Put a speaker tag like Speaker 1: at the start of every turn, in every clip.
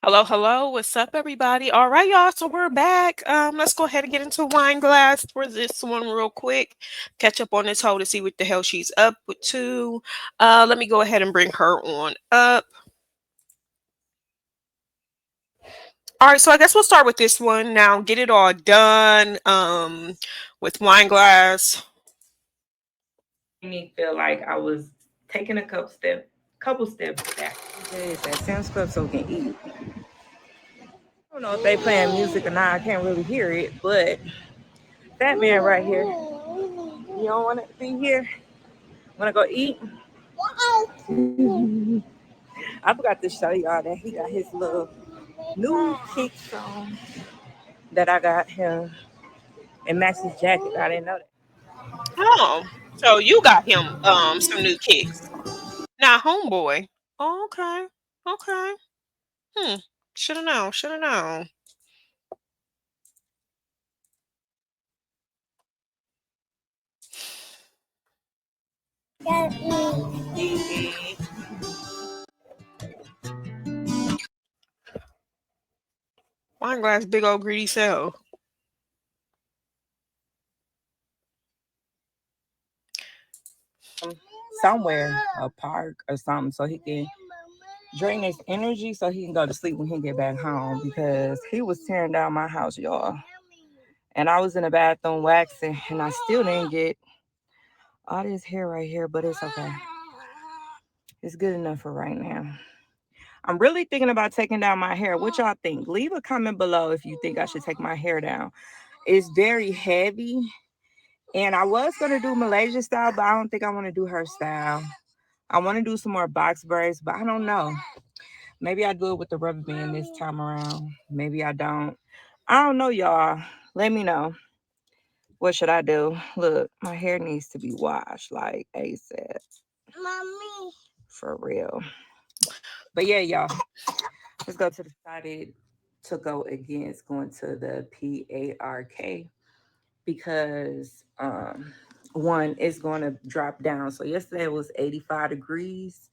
Speaker 1: Hello, hello. What's up, everybody? All right, y'all. So we're back. Let's go ahead and get into wine glass for this one real quick. Catch up on this hoe to see what the hell she's up with too. Let me go ahead and bring her on up. All right, so I guess we'll start with this one now. Get it all done. With wine glass.
Speaker 2: Made me feel like I was taking a couple steps back. It's at Sam's Club so we can eat. I don't know if they playing music or not. I can't really hear it, but that man right here, you don't want to be here. Want to go eat? I forgot to show y'all that he got his little new kicks on that I got him and match his jacket. I didn't know that.
Speaker 1: Oh, so you got him some new kicks. Now, homeboy. Oh, okay. Okay. Hmm. Shoulda known. Shoulda known. Wine glass, big old greedy self.
Speaker 2: Somewhere, a park or something, so he can drain his energy so he can go to sleep when he get back home because he was tearing down my house, y'all. And I was in the bathroom waxing and I still didn't get all this hair right here, but it's okay. It's good enough for right now. I'm really thinking about taking down my hair. What y'all think? Leave a comment below if you think I should take my hair down. It's very heavy. And I was gonna do Malaysia style, but I don't think I want to do her style. I want to do some more box braids, but I don't know. Maybe I do it with the rubber band this time around. Maybe I don't. I don't know, y'all. Let me know. What should I do? Look, my hair needs to be washed like ASAP. Mommy. For real. But yeah, y'all. Let's go to the decided to go against going to the PARK because one is going to drop down. So yesterday it was 85 degrees.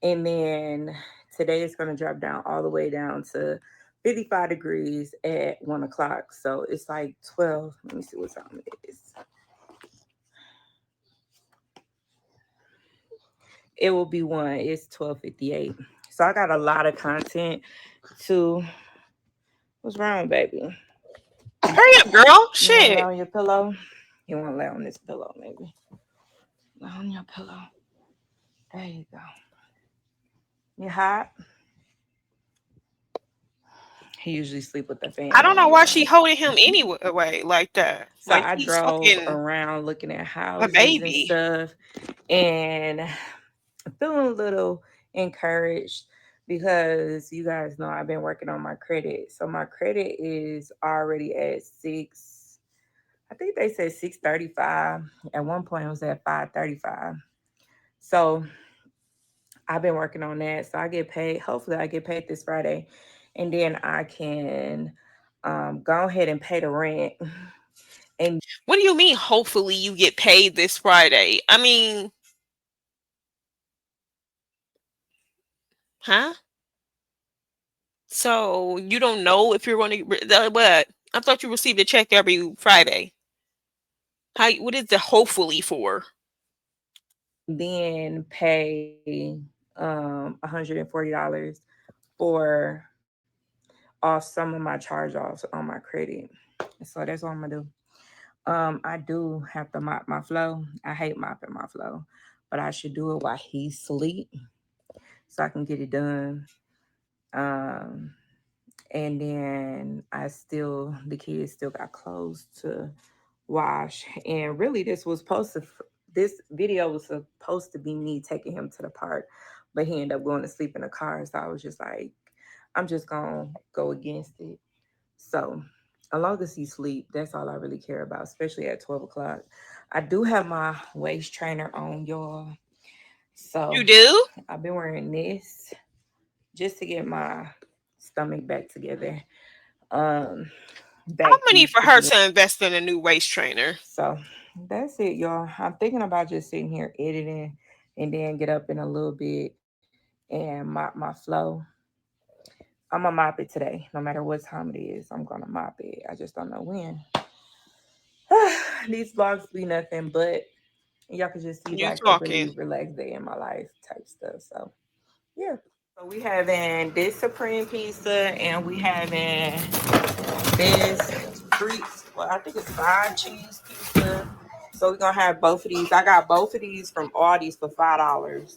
Speaker 2: And then today it's going to drop down all the way down to 55 degrees at 1 o'clock. So it's like 12. Let me see what time it is. It will be one. It's 12:58. So I got a lot of content to. What's wrong, baby?
Speaker 1: Hurry up, girl.
Speaker 2: You want to lay
Speaker 1: Shit.
Speaker 2: on your pillow? You want to lay on this pillow, maybe? Lay on your pillow. There you go. You hot? He usually sleep with the
Speaker 1: I
Speaker 2: fan
Speaker 1: don't know
Speaker 2: on,
Speaker 1: why
Speaker 2: y'all.
Speaker 1: she holding him anyway like that.
Speaker 2: So
Speaker 1: Like
Speaker 2: I
Speaker 1: he's
Speaker 2: drove
Speaker 1: fucking
Speaker 2: around looking at
Speaker 1: a
Speaker 2: houses and
Speaker 1: baby.
Speaker 2: stuff and feeling a little encouraged because you guys know I've been working on my credit. So my credit is already at six. I think they said 635. At one point it was at 535. So I've been working on that. So I get paid. Hopefully I get paid this Friday. And then I can go ahead and pay the rent. And
Speaker 1: What do you mean? Hopefully you get paid this Friday. I mean, huh? So you don't know if you're going to what? I thought you received a check every Friday. How? What is the hopefully for?
Speaker 2: then pay $140 for off some of my charge offs on my credit. So that's what I'm gonna do. I do have to mop my flow. I hate mopping my flow, but I should do it while he sleep so I can get it done. Um, and then the kids still got clothes to wash. And really, this video was supposed to be me taking him to the park, but he ended up going to sleep in the car. So I was just like, I'm just gonna go against it. So as long as he sleep, that's all I really care about, especially at 12 o'clock. I do have my waist trainer on, y'all. So
Speaker 1: You do?
Speaker 2: I've been wearing this just to get my stomach back together. Um,
Speaker 1: How
Speaker 2: back
Speaker 1: many
Speaker 2: used
Speaker 1: for
Speaker 2: to
Speaker 1: her
Speaker 2: be.
Speaker 1: to invest in a new waist trainer?
Speaker 2: So that's it, y'all. I'm thinking about just sitting here editing and then get up in a little bit and mop my flow. I'm gonna mop it today. No matter what time it is, I'm gonna mop it. I just don't know when. These vlogs be nothing but y'all can just see
Speaker 1: You
Speaker 2: like a
Speaker 1: talking.
Speaker 2: really relaxed day in my life type stuff. So yeah. So we having this supreme pizza and we having this three, well, I think it's 5 cheese pizza. So we're gonna have both of these. I got both of these from Aldi's for $5.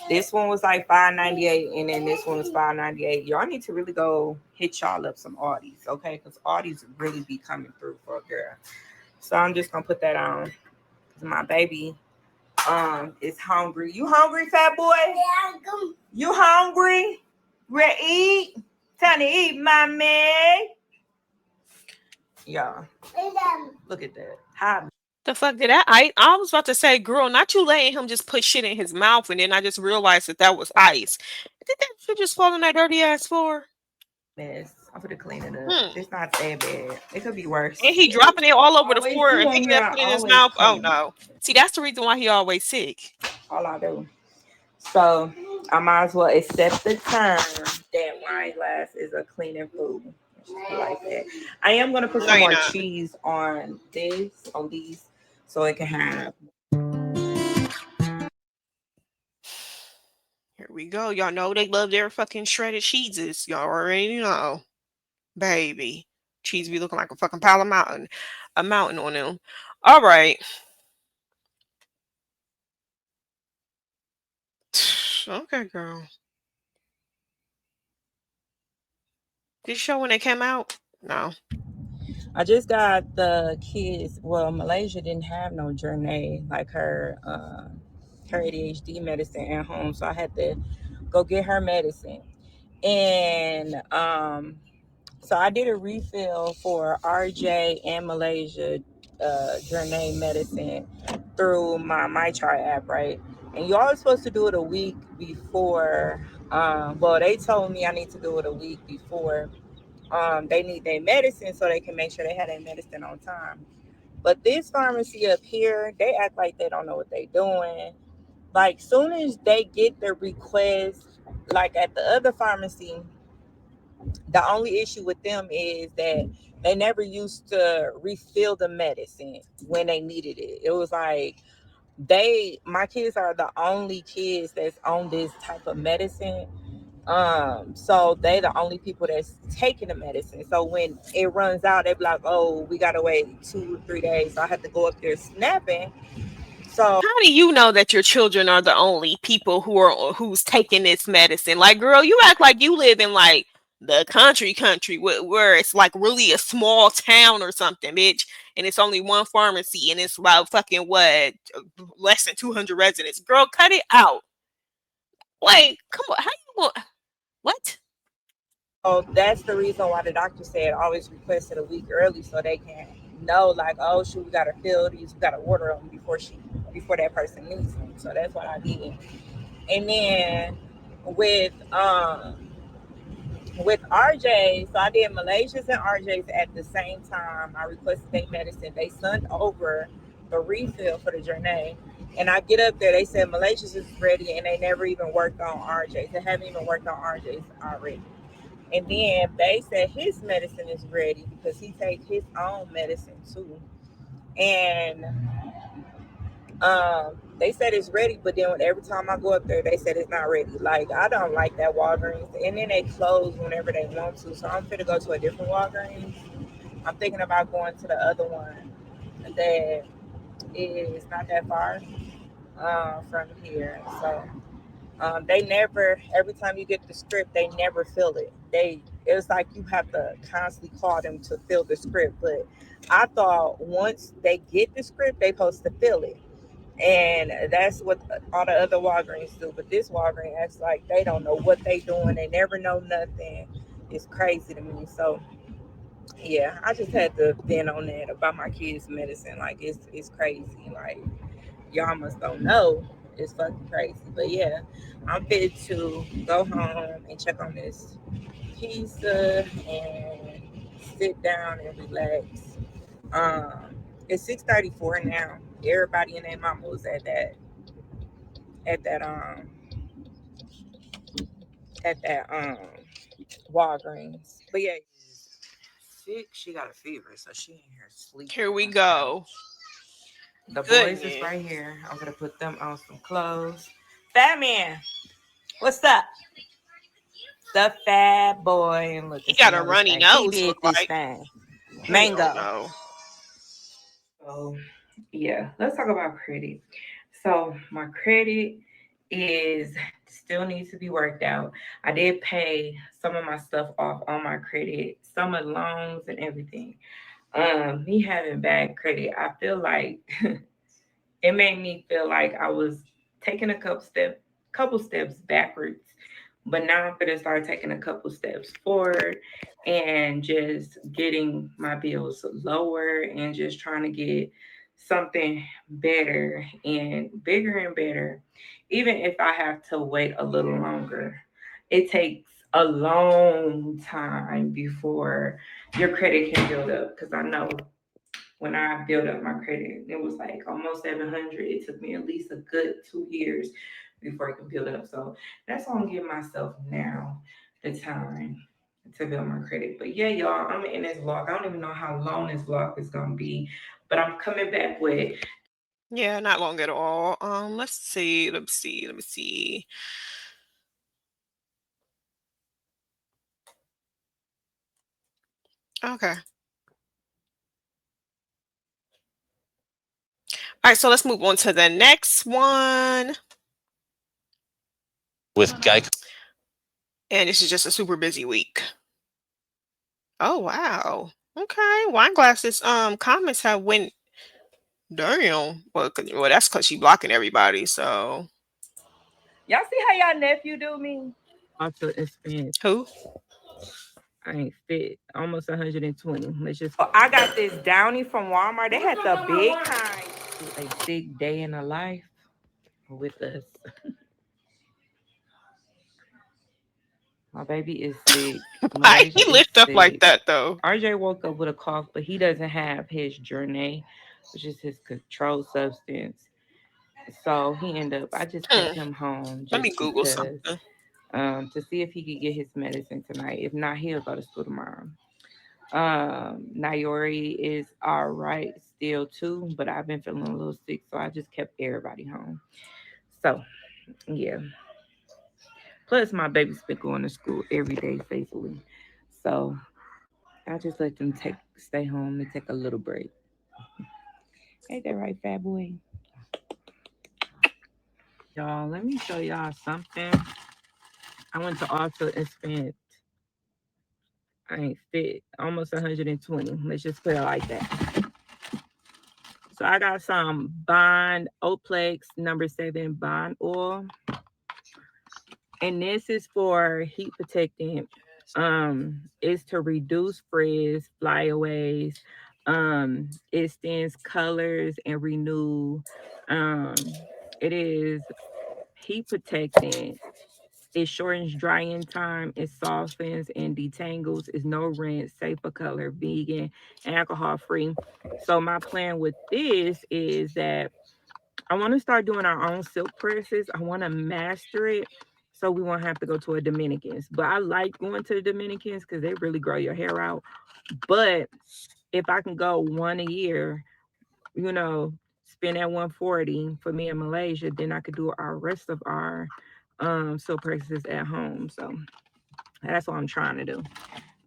Speaker 2: This one was like $5.98, and then this one was $5.98. Y'all need to really go hit y'all up some Aldi's, okay? Because Aldi's really be coming through for a girl. So I'm just gonna put that on. 'Cause my baby is hungry. You hungry, fat boy? Yeah. You hungry? Ready to eat? Time to eat, mommy. Yeah. Look at that. Hi.
Speaker 1: The fuck did I was about to say, girl, not you letting him just put shit in his mouth, and then I just realized that that was ice. Did that shit just fall on that dirty ass floor?
Speaker 2: Mess. I'm gonna clean it up.
Speaker 1: Hmm.
Speaker 2: It's not that bad. It could be worse.
Speaker 1: And he dropping it all over the
Speaker 2: Always
Speaker 1: floor
Speaker 2: do
Speaker 1: and
Speaker 2: on
Speaker 1: picking
Speaker 2: here.
Speaker 1: that
Speaker 2: I
Speaker 1: shit in his
Speaker 2: always
Speaker 1: mouth. Oh
Speaker 2: clean.
Speaker 1: no. See, that's the reason why he always sick.
Speaker 2: All I do. So I might as well accept the term that wine glass is a cleaning food. Like that. I am gonna put
Speaker 1: No,
Speaker 2: some
Speaker 1: you're
Speaker 2: more
Speaker 1: not.
Speaker 2: cheese on these, so it can have.
Speaker 1: Here we go. Y'all know they love their fucking shredded cheeses. Y'all already know. Baby. Cheese be looking like a fucking pile of mountain. A mountain on them. All right. Okay, girl. Did you show when they came out? No.
Speaker 2: I just got the kids. Well, Malaysia didn't have no journey like her ADHD medicine at home, so I had to go get her medicine. And so I did a refill for RJ and Malaysia journey medicine through my chart app, right? And you're always supposed to do it a week before. Well, they told me I need to do it a week before they need their medicine so they can make sure they have their medicine on time. But this pharmacy up here, they act like they don't know what they're doing. Like soon as they get the request, like at the other pharmacy, the only issue with them is that they never used to refill the medicine when they needed it. It was like my kids are the only kids that's on this type of medicine, so they the only people that's taking the medicine. So when it runs out, they be like, oh, we gotta wait 2 or 3 days, so I have to go up there snapping. So
Speaker 1: How do you know that your children are the only people who's taking this medicine? Like, girl, you act like you live in like the country where it's like really a small town or something, bitch. And it's only one pharmacy and it's about fucking what, less than 200 residents. Girl, cut it out. Like, come on, how you want what?
Speaker 2: that's the reason why the doctor said always request it a week early so they can know, like, oh shoot, we gotta fill these, we gotta order them before that person needs them. So that's what I did. And then with with RJ, so I did Malaysia's and RJ's at the same time. I requested their medicine. They sent over the refill for the journey. And I get up there, they said Malaysia's is ready, and they never even worked on RJ's. They haven't even worked on RJ's already. And then they said his medicine is ready because he takes his own medicine too. And they said it's ready, but then every time I go up there, they said it's not ready. Like I don't like that Walgreens, and then they close whenever they want to. So I'm fit to go to a different Walgreens. I'm thinking about going to the other one that is not that far from here. So they never. Every time you get the script, they never fill it. It's like you have to constantly call them to fill the script. But I thought once they get the script, they supposed to fill it, and that's what all the other Walgreens do. But this Walgreens acts like they don't know what they doing. They never know nothing. It's crazy to me. So yeah, I just had to vent on that about my kids' medicine. Like it's crazy. Like y'all must don't know. It's fucking crazy. But yeah, I'm fit to go home and check on this pizza and sit down and relax. Um, it's 6:34 now. Everybody and their mama was at that at that Walgreens. But yeah, sick. She got a fever, so she in here sleeping
Speaker 1: Here
Speaker 2: on
Speaker 1: we
Speaker 2: the
Speaker 1: go.
Speaker 2: couch. The boys is
Speaker 1: Goodness.
Speaker 2: right here. I'm gonna put them on some clothes. Fat man, what's up? The fat boy, and look,
Speaker 1: He
Speaker 2: it's
Speaker 1: got a
Speaker 2: another
Speaker 1: runny
Speaker 2: thing. He
Speaker 1: nose,
Speaker 2: did
Speaker 1: look
Speaker 2: this
Speaker 1: like.
Speaker 2: thing.
Speaker 1: Hell
Speaker 2: Mango.
Speaker 1: no.
Speaker 2: So yeah, let's talk about credit. So my credit is still needs to be worked out. I did pay some of my stuff off on my credit, some of the loans and everything. Me having bad credit, I feel like it made me feel like I was taking a couple steps backwards. But now I'm gonna start taking a couple steps forward and just getting my bills lower and just trying to get something better and bigger and better. Even if I have to wait a little longer, it takes a long time before your credit can build up. Because I know when I built up my credit, it was like almost 700. It took me at least a good 2 years before I can build up. So that's why I'm giving myself now the time to build my credit. But yeah, y'all, I'm in this vlog. I don't even know how long this vlog is gonna be, but I'm coming back with
Speaker 1: Yeah, not long at all. Let's see. Let me see. Let me see. Okay. All right, so let's move on to the next one.
Speaker 3: with Geico.
Speaker 1: And this is just a super busy week. Oh wow. Okay. Wine glasses comments have went down. Well, that's because she blocking everybody. So
Speaker 2: y'all see how y'all nephew do me? Also expense.
Speaker 1: who?
Speaker 2: I ain't fit. Almost 120. Let's just. Oh, I got this Downy from Walmart. They had the big kind. A sick day in the life with us. My baby is sick.
Speaker 1: Why
Speaker 2: Malaysia
Speaker 1: he
Speaker 2: is
Speaker 1: lift up like
Speaker 2: sick.
Speaker 1: that though?
Speaker 2: RJ woke up with a cough, but he doesn't have his journey, which is his controlled substance. So he ended up. I just kept
Speaker 1: Hmm.
Speaker 2: him home
Speaker 1: Let
Speaker 2: just
Speaker 1: me Google
Speaker 2: because,
Speaker 1: something.
Speaker 2: to see if he could get his medicine tonight. If not, he'll go to school tomorrow. Nayori is all right still too, but I've been feeling a little sick, so I just kept everybody home. So yeah. Plus, my baby's been going to school every day faithfully. So I just let them stay home and take a little break. Ain't that right, fat boy? Y'all, let me show y'all something. I went to Ulta and spent, I ain't fit, almost 120. Let's just put it like that. So I got some Bond Oplex number 7 Bond oil. And this is for heat protectant. It's to reduce frizz, flyaways. It stands colors and renew. Um, it is heat protectant. It shortens drying time. It softens and detangles. It's no rinse, safe for color, vegan, and alcohol free. So my plan with this is that I want to start doing our own silk presses. I want to master it so we won't have to go to a Dominicans. But I like going to the Dominicans because they really grow your hair out. But if I can go one a year, you know, spend that 140 for me in Malaysia, then I could do our rest of our silk presses at home. So that's what I'm trying to do.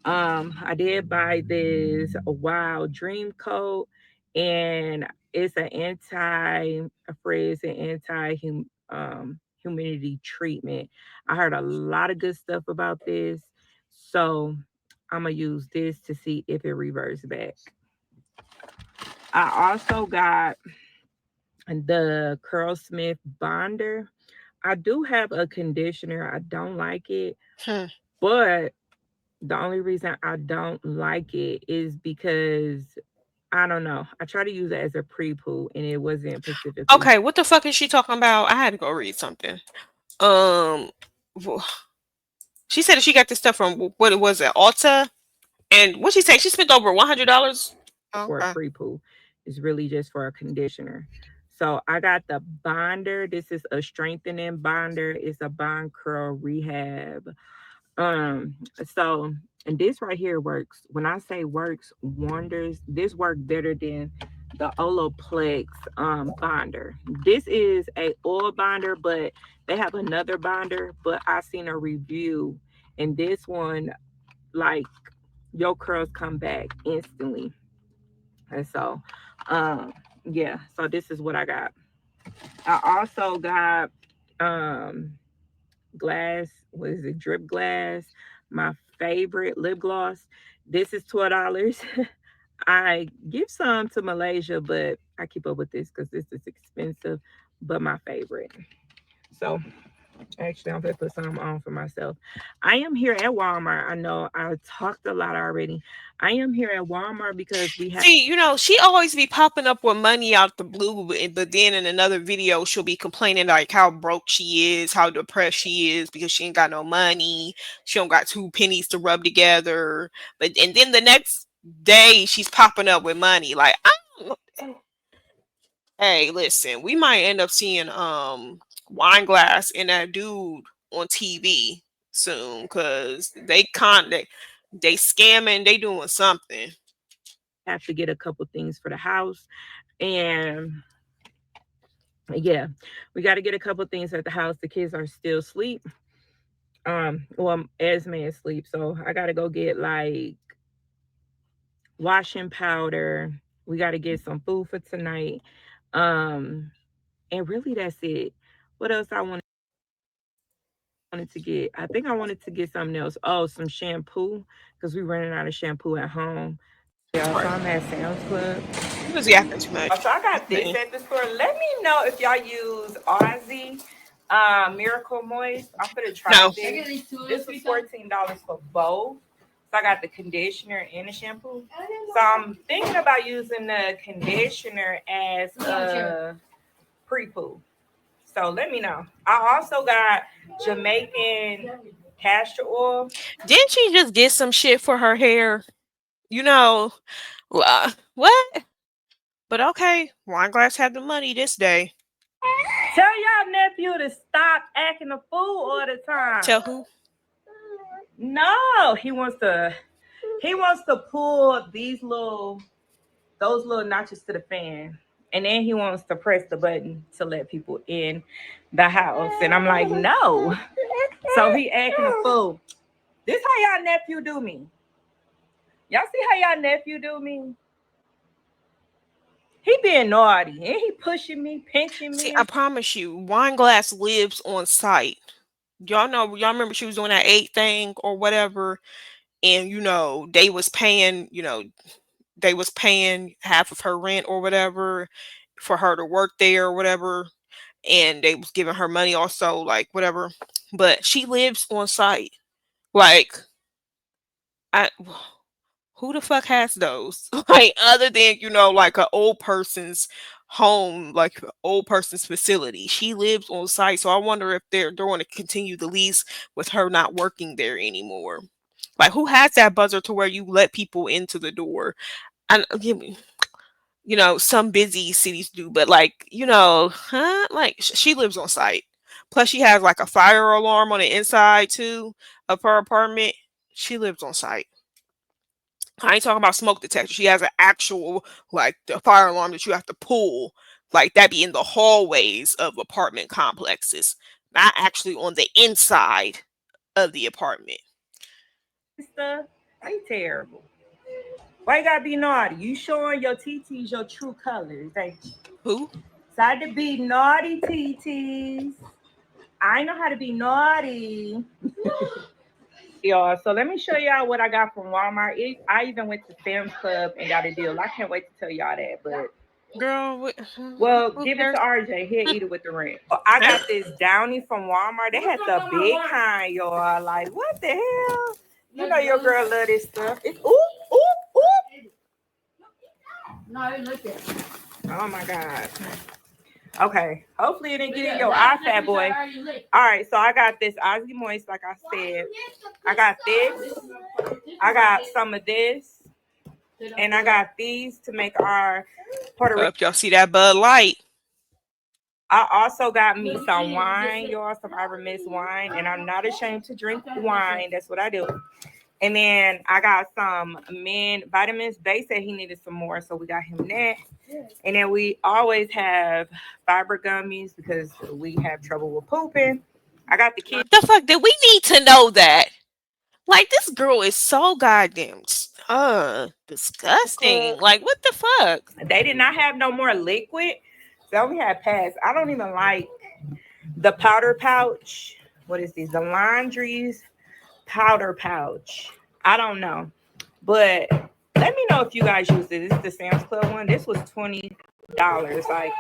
Speaker 2: I did buy this Wild Dream coat, and it's an anti-frizz and humidity treatment. I heard a lot of good stuff about this, so I'm gonna use this to see if it reverts back. I also got the Curlsmith Bonder. I do have a conditioner. I don't like it,
Speaker 1: Hmm.
Speaker 2: but the only reason I don't like it is because I don't know. I try to use it as a pre-poo and it wasn't specifically
Speaker 1: Okay, what the fuck is she talking about? I had to go read something. Um, wh- she said that she got this stuff from what it was at Ulta, and what she say? She spent over $100.
Speaker 2: for a
Speaker 1: Okay.
Speaker 2: pre-poo. It's really just for a conditioner. So I got the bonder. This is a strengthening bonder. It's a bond curl rehab. Um, so and this right here works. When I say works wonders, this works better than the Olaplex binder. This is a oil binder, but they have another binder, but I seen a review and this one, like, your curls come back instantly. And so yeah, so this is what I got. I also got glass, what is it, drip glass, my favorite lip gloss. This is $12. I give some to Malaysia, but I keep up with this because this is expensive, but my favorite. So actually, I'm gonna put some on for myself. I am here at Walmart. I know I talked a lot already. I am here at Walmart because we have
Speaker 1: See, she always be popping up with money out the blue, but then in another video, she'll be complaining like how broke she is, how depressed she is because she ain't got no money. She don't got two pennies to rub together. But and then the next day, she's popping up with money. Like, I don't know. Hey, listen, we might end up seeing Wineglass and that dude on TV soon because they scamming, they doing something.
Speaker 2: have to get a couple things for the house, and yeah, we got to get a couple things at the house. The kids are still asleep. Well, Esme is asleep, so I got to go get like washing powder. We got to get some food for tonight. Um, and really, that's it. What else I wanted to get? I think I wanted to get something else. Oh, some shampoo because we running out of shampoo at home. Yeah, so
Speaker 1: Right.
Speaker 2: I'm at Sam's Club.
Speaker 1: You was yapping too much.
Speaker 2: So I got this at the store. Let me know if y'all use Aussie Miracle Moist. I'm gonna try
Speaker 1: No.
Speaker 2: this. This was $14 for both. So I got the conditioner and the shampoo. So I'm thinking about using the conditioner as a pre-poo. So let me know. I also got Jamaican castor oil.
Speaker 1: Didn't she just get some shit for her hair? You know, what? But okay, Wineglass had the money this day.
Speaker 2: Tell y'all nephew to stop acting a fool all the time.
Speaker 1: Tell who?
Speaker 2: No, he wants to pull those little notches to the fan. And then he wants to press the button to let people in the house. And I'm like, no. So he acting a fool. This how y'all nephew do me. Y'all see how y'all nephew do me? He being naughty. And he pushing me, pinching
Speaker 1: See,
Speaker 2: me.
Speaker 1: I promise you, Wineglass lives on site. Y'all remember she was doing that 8 thing or whatever, and they was paying half of her rent or whatever for her to work there or whatever, and they was giving her money also, like whatever. But she lives on site. Like, I who the fuck has those? Like, other than, like a old person's home, like a old person's facility. She lives on site. So I wonder if they're going to continue the lease with her not working there anymore. Like, who has that buzzer to where you let people into the door? And give me, some busy cities do, but like, huh? Like, she lives on site. Plus, she has like a fire alarm on the inside too of her apartment. She lives on site. I ain't talking about smoke detector. She has an actual, like, the fire alarm that you have to pull, like that be in the hallways of apartment complexes, not actually on the inside of the apartment.
Speaker 2: Stuff. They terrible. Why you gotta be naughty? You showing your TTs your true colors, ain't you?
Speaker 1: Who?
Speaker 2: Decide to be naughty TTs. I know how to be naughty. Y'all, so let me show y'all what I got from Walmart. I even went to Sam's Club and got a deal. I can't wait to tell y'all that, but
Speaker 1: Girl,
Speaker 2: well,
Speaker 1: who
Speaker 2: give it to
Speaker 1: cares?
Speaker 2: RJ. He'll eat it with the rent. So I got this Downy from Walmart. They had the big kind, y'all. Like, what the hell? You know your girl love this stuff. It's oop, oop, oop. Oh my God. Okay. Hopefully it didn't get in your eye, fat boy. All right, so I got this Ozzy Moist, like I said. I got this. I got some of this. And I got these to make our Puerto Rican.
Speaker 1: Y'all see that Bud Light?
Speaker 2: I also got me some wine, y'all, some Iver Miss wine, and I'm not ashamed to drink wine. That's what I do. And then I got some men vitamins. They said he needed some more, so we got him that. And then we always have fiber gummies because we have trouble with pooping. I got the kids.
Speaker 1: The fuck did we need to know that? Like this girl is so goddamn disgusting. Like what the fuck?
Speaker 2: They did not have no more liquid. They only had pads. I don't even like the powder pouch. What is this? The laundry's powder pouch. I don't know. But let me know if you guys use it. This is the Sam's Club one. This was $20. Like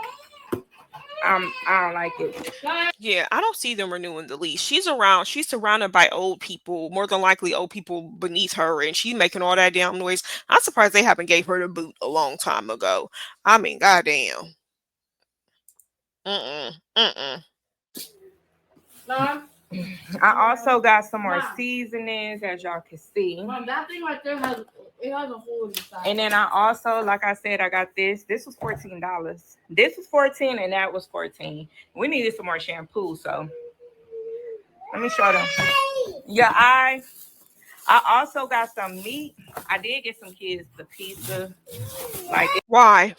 Speaker 2: I don't like it.
Speaker 1: Yeah, I don't see them renewing the lease. She's surrounded by old people, more than likely old people beneath her, and she making all that damn noise. I'm surprised they haven't gave her the boot a long time ago. I mean, goddamn. Mm-mm. Mm-mm.
Speaker 2: Mom, I also got some more seasonings, as y'all can see. Mom, that thing right there has a hole inside. And then I also, like I said, I got this. This was $14. This was 14, and that was 14. We needed some more shampoo, so let me show them. Yeah, I also got some meat. I did get some kids the pizza. Like
Speaker 1: Why?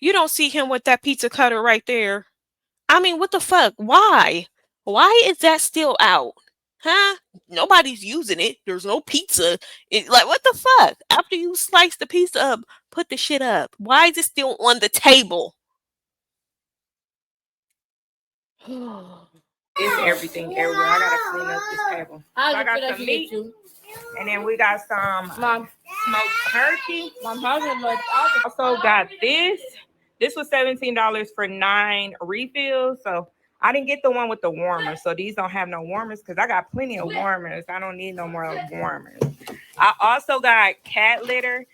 Speaker 1: You don't see him with that pizza cutter right there. I mean, what the fuck? Why? Why is that still out? Huh? Nobody's using it. There's no pizza. Like, what the fuck? After you slice the pizza up, put the shit up. Why is it still on the table?
Speaker 2: it's everything everywhere. I gotta clean up this table. So I got some meat, and then we got some smoked turkey. Also got this. This was $17 for 9 refills. So I didn't get the one with the warmers. So these don't have no warmers because I got plenty of warmers. I don't need no more warmers. I also got cat litter,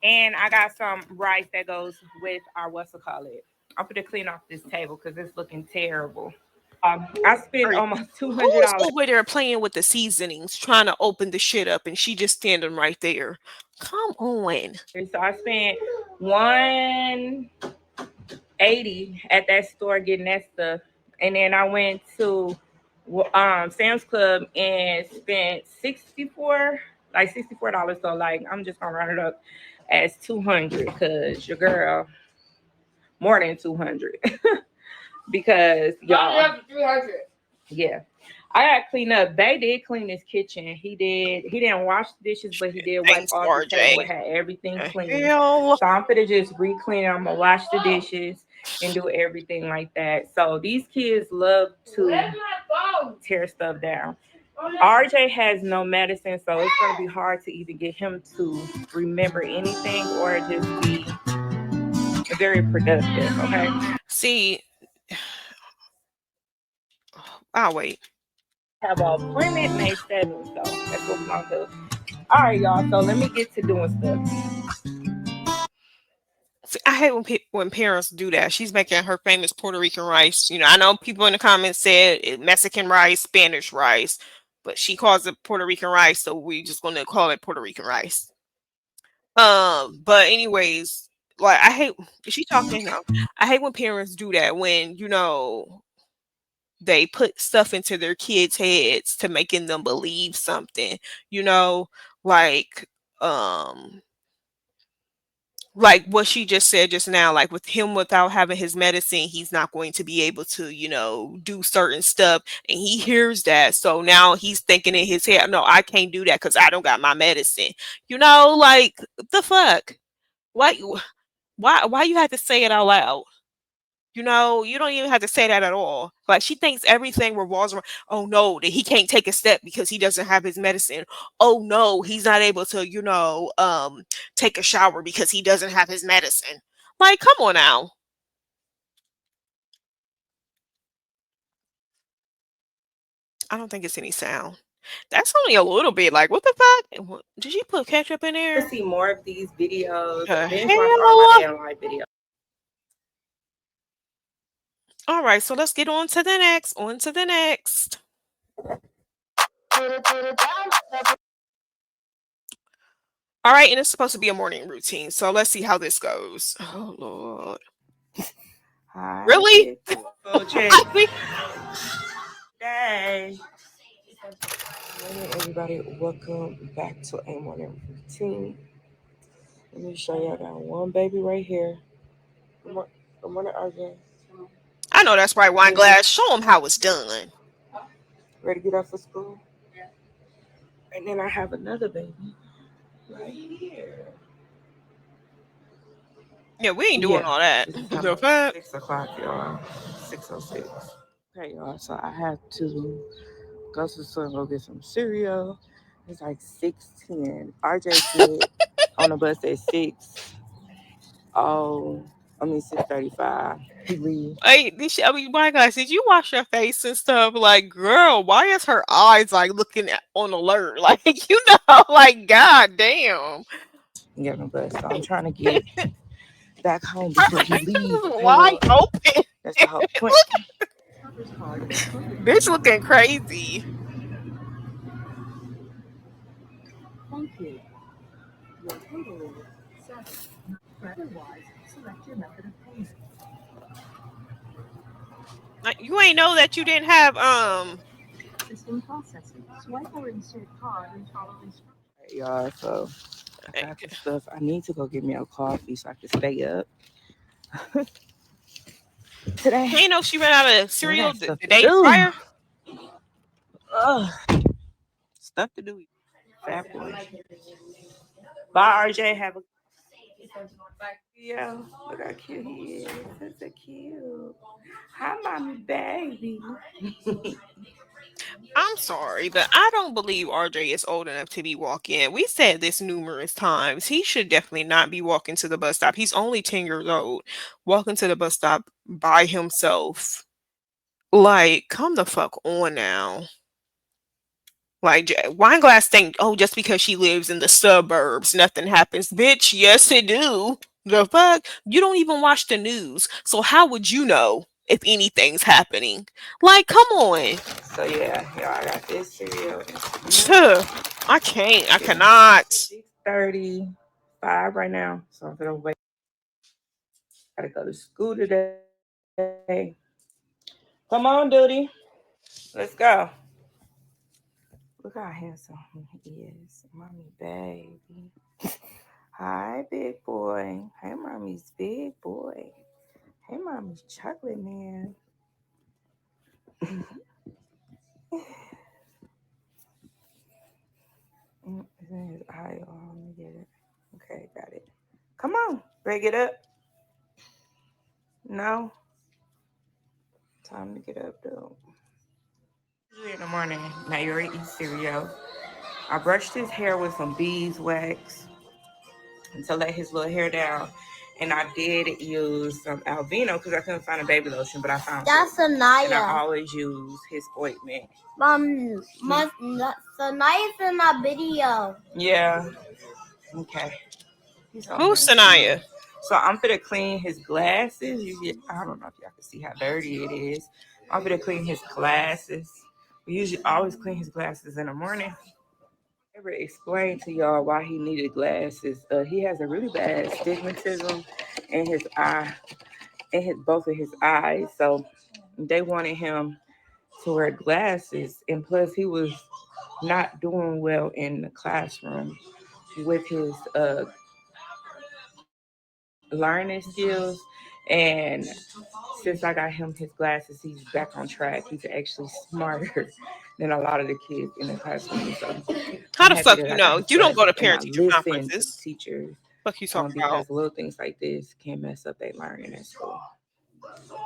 Speaker 2: and I got some rice that goes with our what's it call it. I'm gonna clean off this table because it's looking terrible. I spent
Speaker 1: Or
Speaker 2: almost two
Speaker 1: who
Speaker 2: hundred
Speaker 1: is
Speaker 2: dollars.
Speaker 1: over there playing with the seasonings, trying to open the shit up, and she just standing right there? Come on.
Speaker 2: So I spent 180 at that store getting that stuff, and then I went to Sam's Club and spent 64, like $64. So like I'm just gonna run it up as 200 because your girl more than 200 because y'all. Yeah. I got to clean up. They did clean his kitchen. He did. He didn't wash the dishes, but he did wipe
Speaker 1: Thanks,
Speaker 2: off the table. It
Speaker 1: RJ.
Speaker 2: had everything
Speaker 1: The
Speaker 2: clean.
Speaker 1: hell?
Speaker 2: So I'm gonna just re-clean it. I'm gonna wash the dishes and do everything like that. So these kids love to tear stuff down. RJ has no medicine, so it's gonna be hard to even get him to remember anything or just be very productive. Okay.
Speaker 1: See, I'll wait.
Speaker 2: Have an appointment May 7th, so that's what we're gonna do. All right, y'all. So let me get to doing stuff.
Speaker 1: See, I hate when parents do that. She's making her famous Puerto Rican rice. I know people in the comments said Mexican rice, Spanish rice, but she calls it Puerto Rican rice, so we just gonna call it Puerto Rican rice. But anyways, like I hate is she talking now? I hate when parents do that when they put stuff into their kids' heads to making them believe something. You know, like um like what she just said just now, like with him without having his medicine, he's not going to be able to, do certain stuff. And he hears that. So now he's thinking in his head, no, I can't do that because I don't got my medicine. Like the fuck? Why why you had to say it out loud? You don't even have to say that at all. Like she thinks everything revolves around, oh no, that he can't take a step because he doesn't have his medicine. Oh no, he's not able to, take a shower because he doesn't have his medicine. Like, come on now. I don't think it's any sound. That's only a little bit. Like, what the fuck? Did she put ketchup in
Speaker 2: To
Speaker 1: there?
Speaker 2: see more of these videos,
Speaker 1: The
Speaker 2: binge watch all my
Speaker 1: hell?
Speaker 2: day in live videos.
Speaker 1: All right, so let's get on to the next. On to the next. All right, and it's supposed to be a morning routine. So let's see how this goes. Oh Lord.
Speaker 2: Hi,
Speaker 1: Really?
Speaker 2: big project.
Speaker 1: We-
Speaker 2: Day. Morning, everybody. Welcome back to a morning routine. Let me show y'all. I got one baby right here. Good morning, RJ.
Speaker 1: I know that's right, wine
Speaker 2: Baby,
Speaker 1: glass. Show them how it's done.
Speaker 2: ready to get up for school? And then I have another baby right here.
Speaker 1: Yeah, we ain't doing
Speaker 2: Yeah,
Speaker 1: all that.
Speaker 2: this is
Speaker 1: The
Speaker 2: about
Speaker 1: fuck?
Speaker 2: 6 o'clock, y'all. 6:06. Okay, y'all. So I have to go to the store and go get some cereal. It's like 6:10. RJ get on the bus at 6. Oh, I mean 6:35. He leave.
Speaker 1: Hey, I mean, my guys, did you wash your face and stuff? Like, girl, why is her eyes like looking on alert? Like, like, god damn.
Speaker 2: And get on the bus. So I'm trying to get back home
Speaker 1: Her
Speaker 2: before he
Speaker 1: face
Speaker 2: leave.
Speaker 1: is
Speaker 2: Okay,
Speaker 1: wide
Speaker 2: y'all.
Speaker 1: open.
Speaker 2: That's the whole point.
Speaker 1: Look, bitch looking crazy. Like, you ain't know that you didn't have
Speaker 2: Right, y'all. So I got the stuff. I need to go get me a coffee so I can stay up today.
Speaker 1: you ain't know she ran out of
Speaker 2: So I
Speaker 1: cereal
Speaker 2: got
Speaker 1: the,
Speaker 2: stuff
Speaker 1: the
Speaker 2: to
Speaker 1: day
Speaker 2: do.
Speaker 1: prior.
Speaker 2: Ugh, stuff to do. Fat boy. Bye, RJ. Have a yeah. Look how cute he is. That's so cute. Hi, mommy, baby.
Speaker 1: I'm sorry, but I don't believe RJ is old enough to be walking. We said this numerous times. He should definitely not be walking to the bus stop. He's only 10 years old. Walking to the bus stop by himself. Like, come the fuck on now. Like, Wineglass think, oh, just because she lives in the suburbs, nothing happens. Bitch, yes, it do. The fuck? You don't even watch the news. So how would you know if anything's happening? Like, come on.
Speaker 2: So yeah, y'all, I got this cereal and some milk.
Speaker 1: Tuh. I can't. I
Speaker 2: It's
Speaker 1: cannot.
Speaker 2: 6:35 right now. So I'm gonna wait. Gotta go to school today. Come on, Duty. Let's go. Look how handsome he is. Mommy, baby. Hi, big boy. Hey, mommy's big boy. Hey, mommy's chocolate man. It's in his eye. Oh, let me get it. Okay, got it. Come on, break it up. No, time to get up though. Usually in the morning, Mayuri eats cereal. I brushed his hair with some beeswax to let his little hair down. And I did use some Alvino because I couldn't find a baby lotion, but I found that's Sanaya. And I always use his ointment. Sanaya's in that video. Yeah. Okay. He's so
Speaker 1: Who's
Speaker 2: handsome,
Speaker 1: Sanaya?
Speaker 2: man. So I'm gonna clean his glasses. I don't know if y'all can see how dirty it is. I'm gonna clean his glasses. We usually always clean his glasses in the morning. Ever explain to y'all why he needed glasses? He has a really bad astigmatism in his eye, in his both of his eyes. So they wanted him to wear glasses, and plus he was not doing well in the classroom with his learning skills. And since I got him his glasses, he's back on track. He's actually smarter than a lot of the kids in the classroom. So
Speaker 1: How
Speaker 2: I'm
Speaker 1: the
Speaker 2: happy
Speaker 1: fuck
Speaker 2: that
Speaker 1: you
Speaker 2: I got
Speaker 1: know?
Speaker 2: his
Speaker 1: You don't go
Speaker 2: glasses
Speaker 1: to
Speaker 2: and I
Speaker 1: parent teacher
Speaker 2: listen to the
Speaker 1: conferences.
Speaker 2: teachers
Speaker 1: Fuck you talking about?
Speaker 2: because little things like this can mess up their learning at school.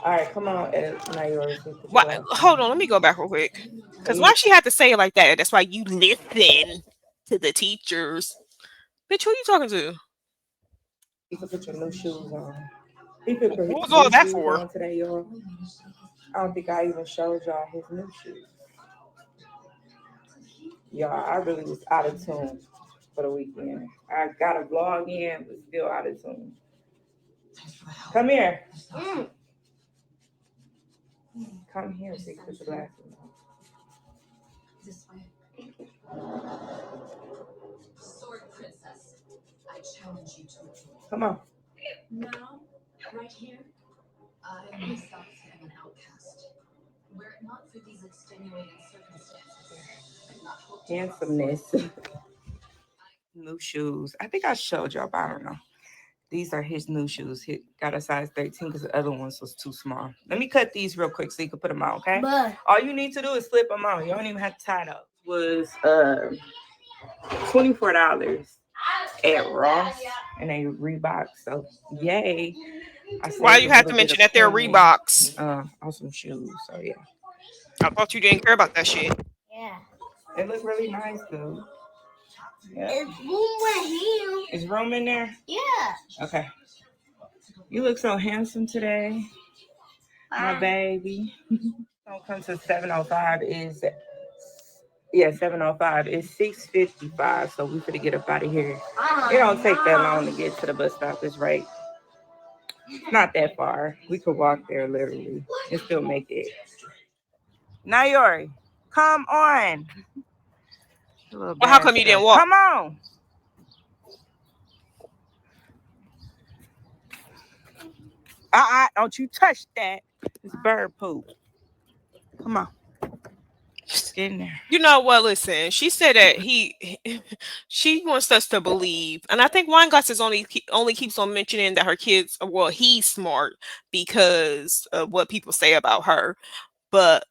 Speaker 2: All right, come on, Nayor, put your
Speaker 1: Why,
Speaker 2: glasses
Speaker 1: hold
Speaker 2: on.
Speaker 1: on, let me go back real quick. Cause
Speaker 2: Yeah,
Speaker 1: why she had to say it like that? That's why you listen to the teachers. Bitch, who you talking to?
Speaker 2: you can put your new shoes on. He put
Speaker 1: What
Speaker 2: his
Speaker 1: was
Speaker 2: new
Speaker 1: all that
Speaker 2: shoes
Speaker 1: for?
Speaker 2: on today, y'all. I don't think I even showed y'all his new shoes. Y'all, I really was out of tune for the weekend. I got a vlog in, but still out of tune. Come here. Come here so you can put your glasses on. Come on. Handsomeness. New shoes. I think I showed y'all, but I don't know. These are his new shoes. He got a size 13 because the other ones was too small. Let me cut these real quick so you can put them on, okay? But all you need to do is slip them on. You don't even have to tie it up. Was $24 at Ross and a Reebok. So yay. I
Speaker 1: Why
Speaker 2: saved
Speaker 1: you
Speaker 2: a
Speaker 1: have
Speaker 2: little
Speaker 1: to
Speaker 2: bit
Speaker 1: mention
Speaker 2: of
Speaker 1: that they're
Speaker 2: penny
Speaker 1: Reeboks?
Speaker 2: on some shoes. So yeah.
Speaker 1: I thought you didn't care about that shit.
Speaker 2: Yeah. They look really nice though. Yeah. It's room right here. Is room in there? Yeah. Okay. You look so handsome today, my baby. Don't come to 7:05 is yeah 7:05 is 6:55. So we finna get up out of here. It don't take that long to get to the bus stop. It's right. Not that far. We could walk there literally and still make it. Nayori, come on. Little
Speaker 1: Well, how
Speaker 2: bad
Speaker 1: come you didn't
Speaker 2: self.
Speaker 1: walk?
Speaker 2: Come on. Don't you touch that. It's bird poop. Come on. Get in there.
Speaker 1: You know what? Listen, she said that she wants us to believe, and I think Wineglass is only keeps on mentioning that her kids, well, he's smart because of what people say about her, but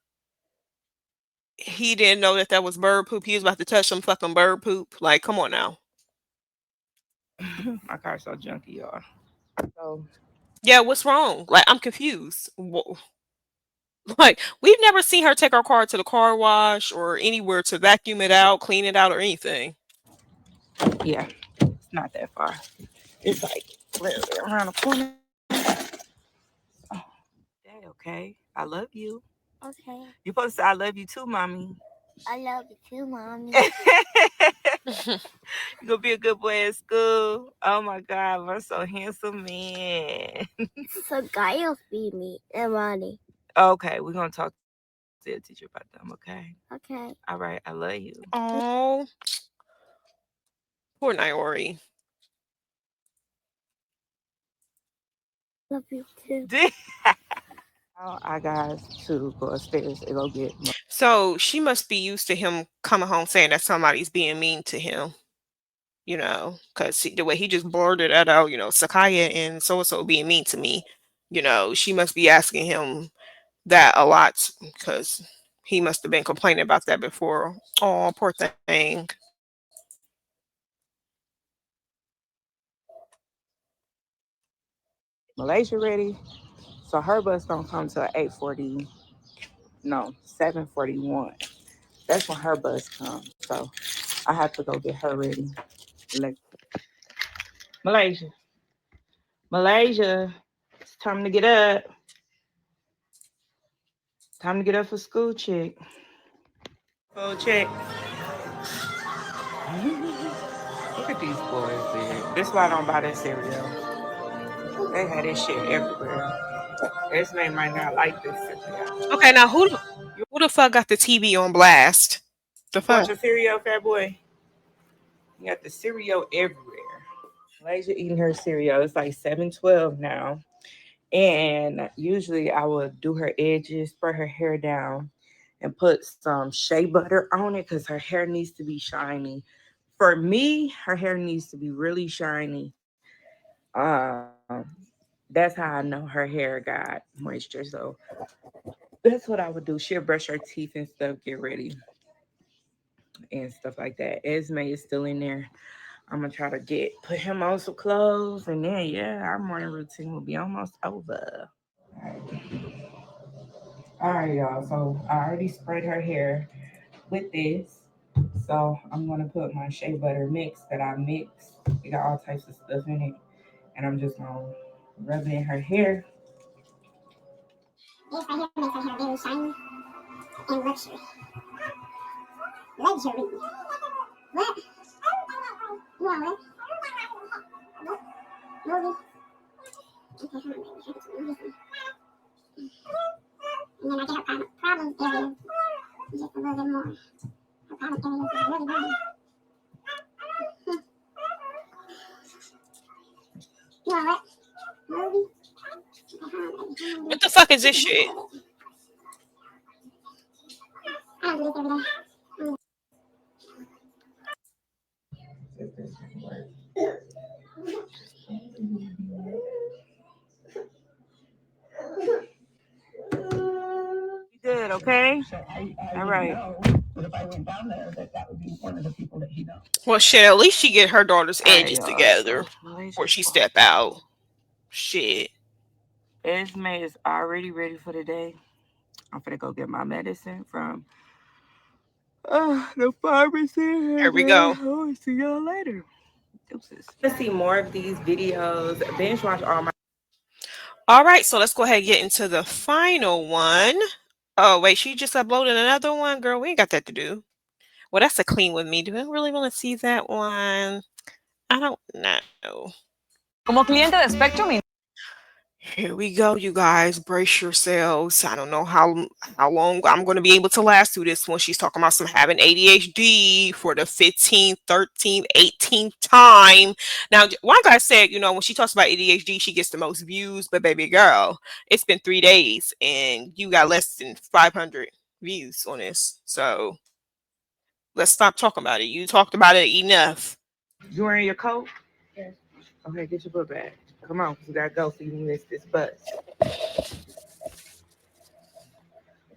Speaker 1: he didn't know that that was bird poop. He was about to touch some fucking bird poop. Like, come on now.
Speaker 2: My car's so junky, y'all. So
Speaker 1: Yeah, what's wrong? Like, I'm confused. Like, we've never seen her take our car to the car wash or anywhere to vacuum it out, clean it out, or anything.
Speaker 2: yeah, it's not that far. It's like literally around the corner. Oh, dang, okay. I love you. Okay. You supposed to say I love you too, mommy. I love you too, mommy. You gonna be a good boy at school. Oh my God, I'm so handsome, man. So guys feed me and money. Okay, we're gonna talk to the teacher about them. Okay. Okay. All right. I love you.
Speaker 1: Oh, poor Naori.
Speaker 2: Love you too. Now I got to go upstairs and go get my.
Speaker 1: So she must be used to him coming home saying that somebody's being mean to him, because the way he just blurted that out, Sakaya and so and so being mean to me, she must be asking him that a lot because he must have been complaining about that before. Oh, poor thing.
Speaker 2: Malaysia ready. So her bus don't come till 8:40. No, 7:41. That's when her bus comes. So I have to go get her ready. Like Malaysia. Malaysia. It's time to get up. Time to get up for school check. School check. Look at these boys there. This is why I don't buy that cereal. They had this shit everywhere. This man might not like this cereal.
Speaker 1: Okay, now who the fuck got the TV on blast? The
Speaker 2: You want
Speaker 1: fuck?
Speaker 2: your cereal, fat boy? You got the cereal everywhere. Malaysia eating her cereal. It's like 7:12 now. And usually I would do her edges, spray her hair down, and put some shea butter on it because her hair needs to be shiny. For me, her hair needs to be really shiny. That's how I know her hair got moisture. So that's what I would do. She'll brush her teeth and stuff, get ready, and stuff like that. Esme is still in there. I'm gonna try to put him on some clothes, and then yeah, our morning routine will be almost over. All right, y'all. So I already sprayed her hair with this. So I'm gonna put my shea butter mix that I mix. It got all types of stuff in it, and I'm just gonna rub it in her hair. This right here makes her hair very shiny and luxury. Luxury. What? You want what? Movie. Okay, hold on, baby. I have to move this one. And then I get her problem area just a little bit more. Her problem area is really bad. You want what? Movie? Okay, hold on, baby.
Speaker 1: What the fuck is this shit?
Speaker 2: You good, okay? All right.
Speaker 1: Well, shit. At least she get her daughter's
Speaker 2: All right,
Speaker 1: edges
Speaker 2: y'all.
Speaker 1: together
Speaker 2: So
Speaker 1: before
Speaker 2: Malaysia's
Speaker 1: she
Speaker 2: fine.
Speaker 1: step out. Shit.
Speaker 2: Esme is already ready for the day. I'm finna go get my medicine from the pharmacy,
Speaker 1: Here
Speaker 2: and
Speaker 1: we go.
Speaker 2: I'll see y'all later. Deuces. To see more of these videos, binge watch all my.
Speaker 1: All right, so let's go ahead and get into the final one. Oh, wait, she just uploaded another one? Girl, we ain't got that to do. Well, that's a clean with me. Do I really want to see that one? I don't know.
Speaker 3: Como cliente de Spectrum.
Speaker 1: Here we go, you guys. Brace yourselves. I don't know how long I'm going to be able to last through this one. She's talking about some having ADHD for the 15th, 13th, 18th time. Now, one guy said, when she talks about ADHD, she gets the most views. But baby girl, it's been 3 days and you got less than 500 views on this. So let's stop talking about it. You talked about it enough.
Speaker 2: You wearing your coat? Okay, get your book bag. Come on, 'cause we gotta go so you can miss this bus.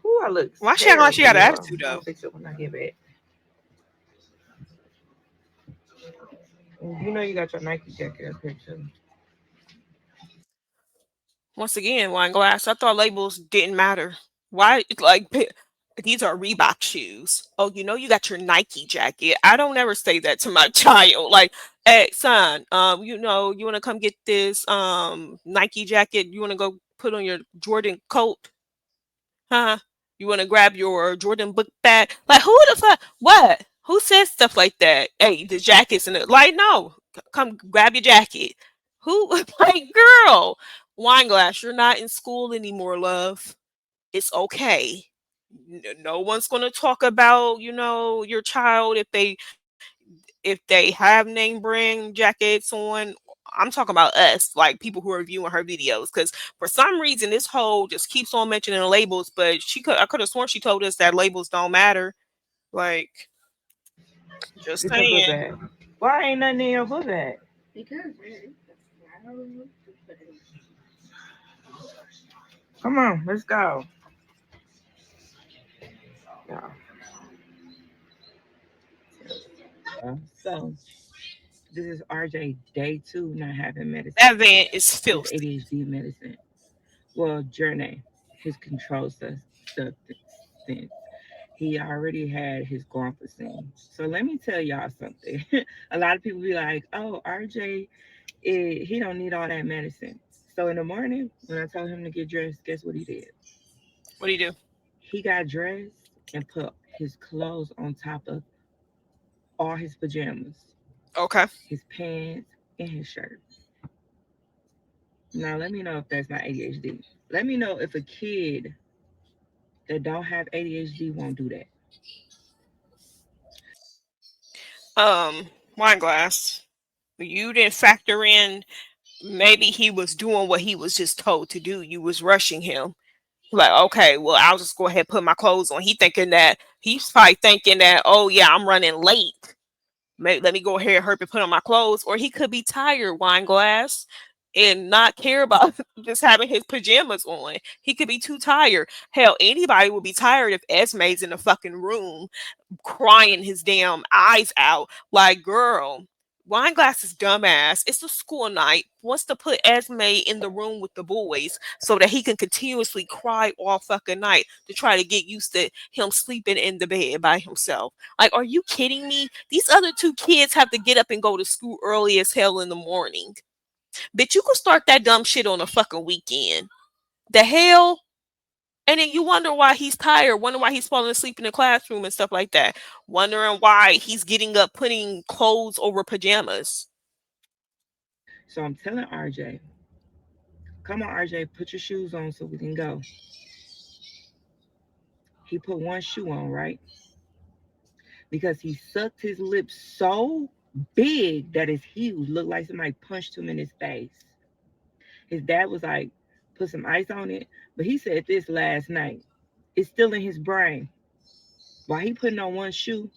Speaker 2: Ooh, I look
Speaker 1: Why she acting like she
Speaker 2: terrible,
Speaker 1: got an
Speaker 2: y'all.
Speaker 1: attitude
Speaker 2: I'll
Speaker 1: though?
Speaker 2: fix it when I get back. And you know you got your Nike jacket up here too.
Speaker 1: Once again, wine glass. I thought labels didn't matter. Why? Like these are Reebok shoes. Oh, you got your Nike jacket. I don't ever say that to my child. Like, hey, son, you want to come get this Nike jacket? You want to go put on your Jordan coat? Huh? You want to grab your Jordan book bag? Like, who the fuck? What? Who says stuff like that? Hey, the jacket's in it. Like, no, come grab your jacket. Who? Like, girl, wine glass. You're not in school anymore, love. It's okay. No one's gonna talk about your child if they have name brand jackets on. I'm talking about us, like people who are viewing her videos, because for some reason this whole just keeps on mentioning labels, but I could have sworn she told us that labels don't matter. Like, just
Speaker 2: Get your book
Speaker 1: saying.
Speaker 2: bag. Why ain't nothing in your book bag? Come on, let's go. Yeah. So this is RJ day 2 not having medicine.
Speaker 1: That van is
Speaker 2: His
Speaker 1: filthy.
Speaker 2: ADHD medicine. Well, journey, his control substance. He already had his guanfacine. So let me tell y'all something. A lot of people be like, "Oh, RJ, he don't need all that medicine." So in the morning, when I told him to get dressed, guess what he did?
Speaker 1: What do you do?
Speaker 2: He got dressed and put his clothes on top of all his pajamas,
Speaker 1: Okay.
Speaker 2: his pants, and his shirt. Now let me know if that's not ADHD. Let me know if a kid that don't have ADHD won't do that.
Speaker 1: Wine glass. You didn't factor in maybe he was doing what he was just told to do. You was rushing him. Like, okay, well, I'll just go ahead and put my clothes on. He's probably thinking that, oh yeah, I'm running late. Let me go ahead and hurry and put on my clothes. Or he could be tired, wine glass, and not care about just having his pajamas on. He could be too tired. Hell, anybody would be tired if Esme's in the fucking room crying his damn eyes out. Like, girl, Wineglass is dumbass. It's a school night. Wants to put Esme in the room with the boys so that he can continuously cry all fucking night to try to get used to him sleeping in the bed by himself. Like, are you kidding me? These other two kids have to get up and go to school early as hell in the morning. Bitch, you could start that dumb shit on a fucking weekend. The hell? And then you wonder why he's tired, wonder why he's falling asleep in the classroom and stuff like that. Wondering why he's getting up putting clothes over pajamas.
Speaker 2: So I'm telling RJ, come on, RJ, put your shoes on so we can go. He put one shoe on, right? Because he sucked his lips so big that his heels looked like somebody punched him in his face. His dad was like, put some ice on it. But he said this last night. It's still in his brain. While he putting on one shoe,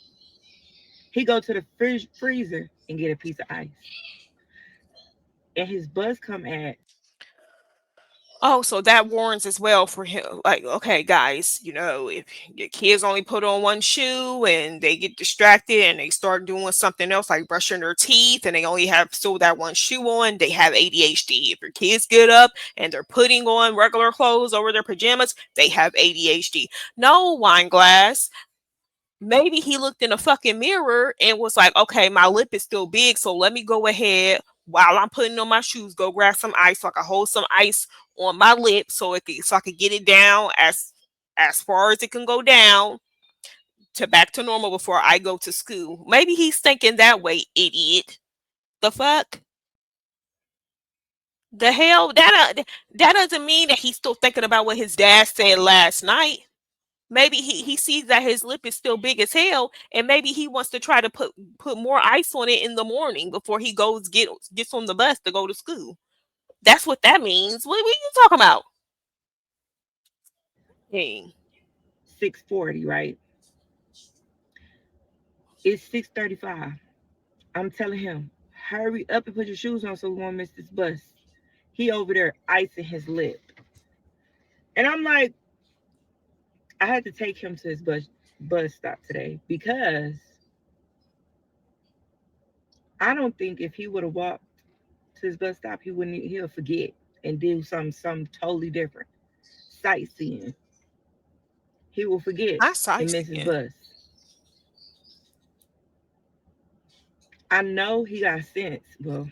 Speaker 2: he go to the freezer and get a piece of ice. And his bus come at
Speaker 1: Oh, so that warns as well for him. Like, okay, guys, if your kids only put on one shoe and they get distracted and they start doing something else like brushing their teeth and they only have still that one shoe on, they have ADHD. If your kids get up and they're putting on regular clothes over their pajamas, they have ADHD. No, wine glass. Maybe he looked in a fucking mirror and was like, okay, my lip is still big, so let me go ahead while I'm putting on my shoes, go grab some ice so I can hold some ice on my lip so I can get it down as far as it can go down to back to normal before I go to school. Maybe he's thinking that way, idiot. The fuck? The hell? That doesn't mean that he's still thinking about what his dad said last night. Maybe he sees that his lip is still big as hell, and maybe he wants to try to put more ice on it in the morning before he gets on the bus to go to school. That's what that means. What are you talking about? Hey,
Speaker 2: 6:40, right? It's 6:35. I'm telling him, hurry up and put your shoes on so we won't miss this bus. He over there icing his lip. And I'm like, I had to take him to his bus stop today because I don't think if he would have walked to his bus stop, he'll forget and do something totally different. Sightseeing. He will forget
Speaker 1: I
Speaker 2: and miss his
Speaker 1: sightseeing.
Speaker 2: bus. I know he got sense. Well,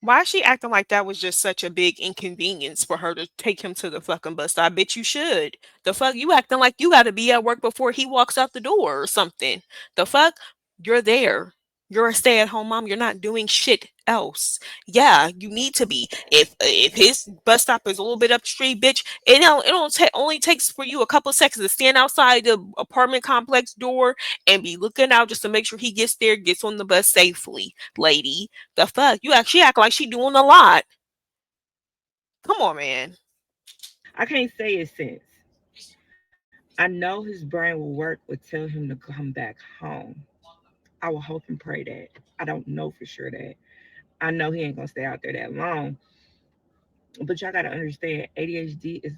Speaker 1: Why is she acting like that was just such a big inconvenience for her to take him to the fucking bus stop? I bet you should. The fuck, you acting like you got to be at work before he walks out the door or something. The fuck, you're there. You're a stay-at-home mom. You're not doing shit else. Yeah, you need to be. If his bus stop is a little bit up the street, bitch, it only takes for you a couple seconds to stand outside the apartment complex door and be looking out just to make sure he gets there, gets on the bus safely, lady. The fuck? You actually act like she doing a lot. Come on, man.
Speaker 2: I can't say it's sense. I know his brain will work would tell him to come back home. I will hope and pray that. I don't know for sure that. I know he ain't gonna stay out there that long. But y'all gotta understand ADHD is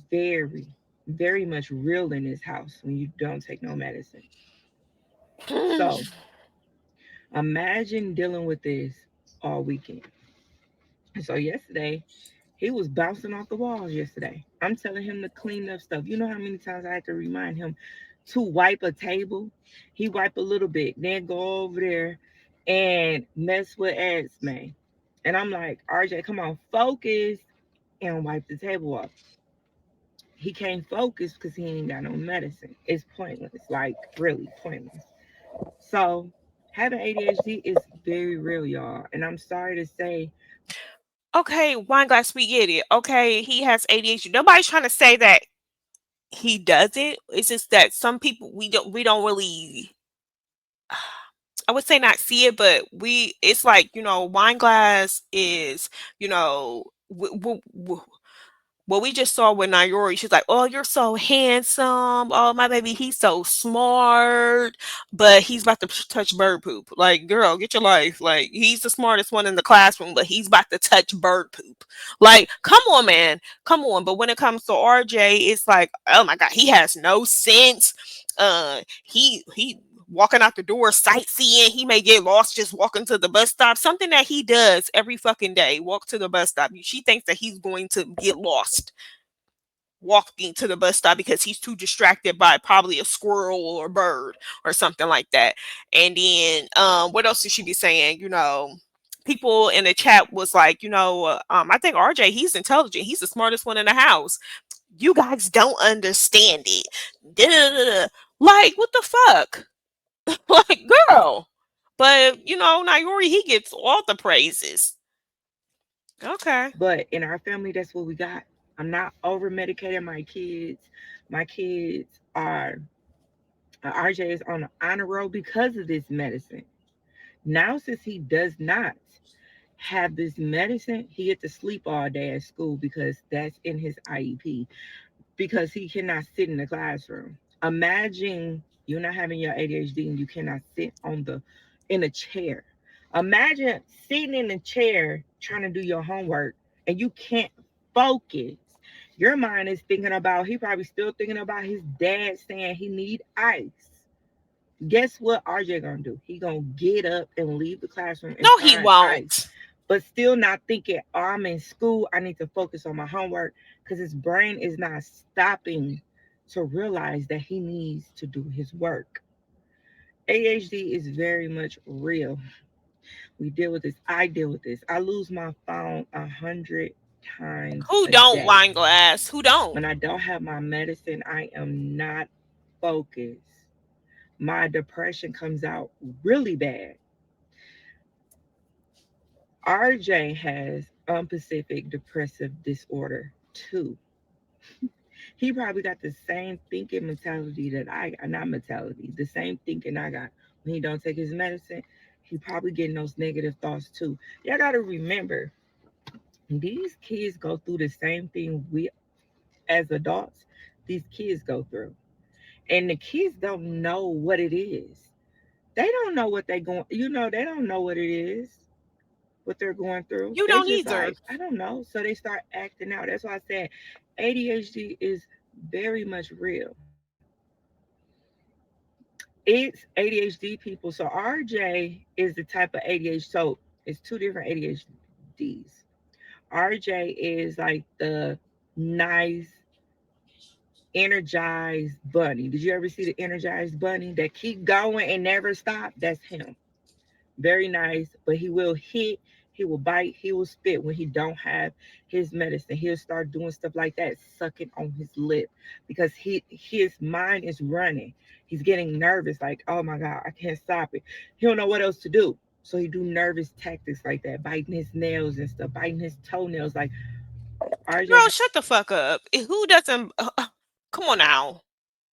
Speaker 2: very, very much real in this house when you don't take no medicine. So imagine dealing with this all weekend. So yesterday, he was bouncing off the walls yesterday. I'm telling him to clean up stuff. You know how many times I had to remind him to wipe a table? He wipe a little bit, then go over there and mess with Esme. And I'm like, RJ, come on, focus and wipe the table off. He can't focus because he ain't got no medicine. It's pointless, like really pointless. So having ADHD is very real, y'all. And I'm sorry to say,
Speaker 1: Okay, wine glass, we get it. Okay, he has ADHD. Nobody's trying to say that he doesn't. It's just that some people we don't really. I would say not see it, but it's like wine glass is you know. What we just saw with Nayori, she's like, "Oh, you're so handsome. Oh, my baby, he's so smart." But he's about to touch bird poop. Like, girl, get your life. Like, he's the smartest one in the classroom, but he's about to touch bird poop. Like, come on, man, come on. But when it comes to RJ, it's like, oh my god, he has no sense. He walking out the door sightseeing. He may get lost just walking to the bus stop. Something that he does every fucking day. Walk to the bus stop. She thinks that he's going to get lost walking to the bus stop because he's too distracted by probably a squirrel or a bird or something like that. And then what else did she be saying? People in the chat was like, I think RJ, he's intelligent. He's the smartest one in the house. You guys don't understand it. Da-da-da-da. Like, what the fuck? Like, girl. But Nayori, he gets all the praises. Okay.
Speaker 2: but in our family, that's what we got. I'm not over medicating my kids. My kids are RJ is on the honor roll because of this medicine. Now, since he does not, have this medicine, he get to sleep all day at school because that's in his IEP, because he cannot sit in the classroom. Imagine you not having your ADHD and you cannot sit on the in a chair. Imagine sitting in a chair trying to do your homework and you can't focus. Your mind is thinking about, he probably still thinking about his dad saying he need ice. Guess what RJ gonna do? He gonna get up and leave the classroom and
Speaker 1: No, he
Speaker 2: find ice,
Speaker 1: won't.
Speaker 2: but still not thinking, oh, I'm in school. I need to focus on my homework, because his brain is not stopping to realize that he needs to do his work. ADHD is very much real. We deal with this. I deal with this. I lose my phone 100 times
Speaker 1: Who
Speaker 2: a
Speaker 1: don't
Speaker 2: day.
Speaker 1: wine glass? Who don't?
Speaker 2: When I don't have my medicine, I am not focused. My depression comes out really bad. RJ has unspecific depressive disorder too. He probably got the same thinking mentality that I got, not mentality, the same thinking I got. When he don't take his medicine, he probably getting those negative thoughts too. Y'all gotta remember, these kids go through the same thing we as adults, these kids go through. And the kids don't know what it is. They don't know what they going, they don't know what it is, what they're going through.
Speaker 1: You
Speaker 2: They
Speaker 1: don't
Speaker 2: just
Speaker 1: either.
Speaker 2: like, I don't know. So they start acting out. That's why I said ADHD is very much real. It's ADHD people. So RJ is the type of ADHD. So it's two different ADHDs. RJ is like the nice, energized bunny. Did you ever see the energized bunny that keep going and never stop? That's him. Very nice, but he will hit, he will bite, he will spit when he don't have his medicine. He'll start doing stuff like that, sucking on his lip, because his mind is running. He's getting nervous, like, oh my God, I can't stop it. He don't know what else to do. So he do nervous tactics like that, biting his nails and stuff, biting his toenails. Like RJ
Speaker 1: Girl, shut the fuck up. Who doesn't? Come on now.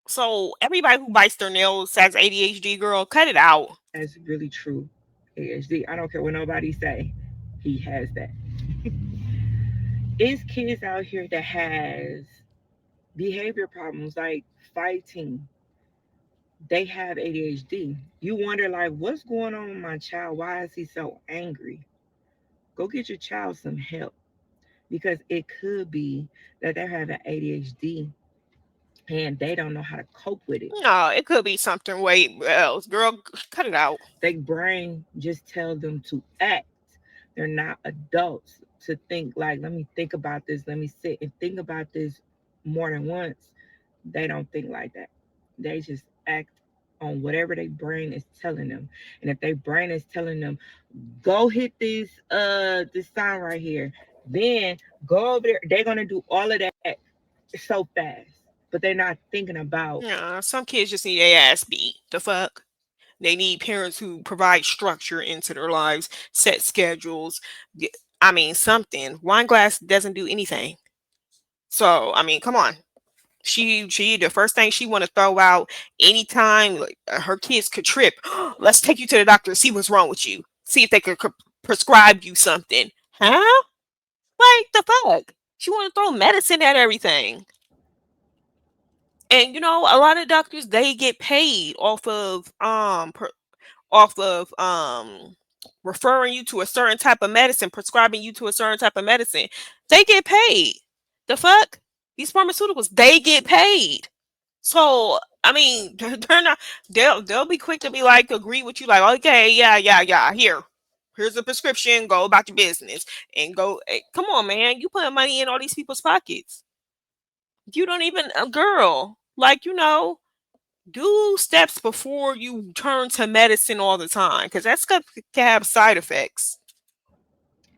Speaker 1: So everybody who bites their nails has ADHD. Girl, cut it out.
Speaker 2: has really true ADHD. I don't care what nobody say. He has that. It's kids out here that has behavior problems like fighting. They have ADHD. You wonder, like, what's going on with my child? Why is he so angry? Go get your child some help, because it could be that they're having ADHD and they don't know how to cope with it.
Speaker 1: No, it could be something way else. Girl, cut it out.
Speaker 2: Their brain just tells them to act. They're not adults to think, like, let me think about this. Let me sit and think about this more than once. They don't think like that. They just act on whatever their brain is telling them. And if their brain is telling them, go hit this sign right here, then go over there, they're gonna do all of that so fast. But they're not thinking about,
Speaker 1: Yeah, some kids just need their ass beat. The fuck? They need parents who provide structure into their lives, set schedules. g- I mean, something. Wineglass doesn't do anything. So, I mean, come on. She the first thing she want to throw out anytime like, her kids could trip. Let's take you to the doctor and see what's wrong with you. See if they could prescribe you something. Huh? Like the fuck? She want to throw medicine at everything. And a lot of doctors they get paid off of referring you to a certain type of medicine, prescribing you to a certain type of medicine. They get paid. The fuck? These pharmaceuticals, they get paid. So I mean, they're not. They'll be quick to be like agree with you, like okay, yeah, yeah, yeah. Here's a prescription. Go about your business and go. Come on, man. You putting money in all these people's pockets. You don't even a girl like do steps before you turn to medicine all the time because that's going to have side effects.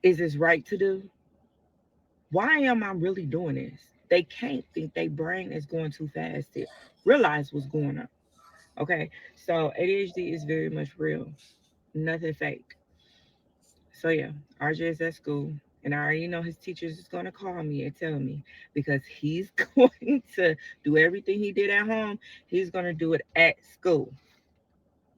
Speaker 2: is this right to do? Why am I really doing this? They can't think, their brain is going too fast to realize what's going on. Okay, so ADHD is very much real, nothing fake. So yeah, RJ is at school, and I already know his teachers is going to call me and tell me, because he's going to do everything he did at home. He's going to do it at school.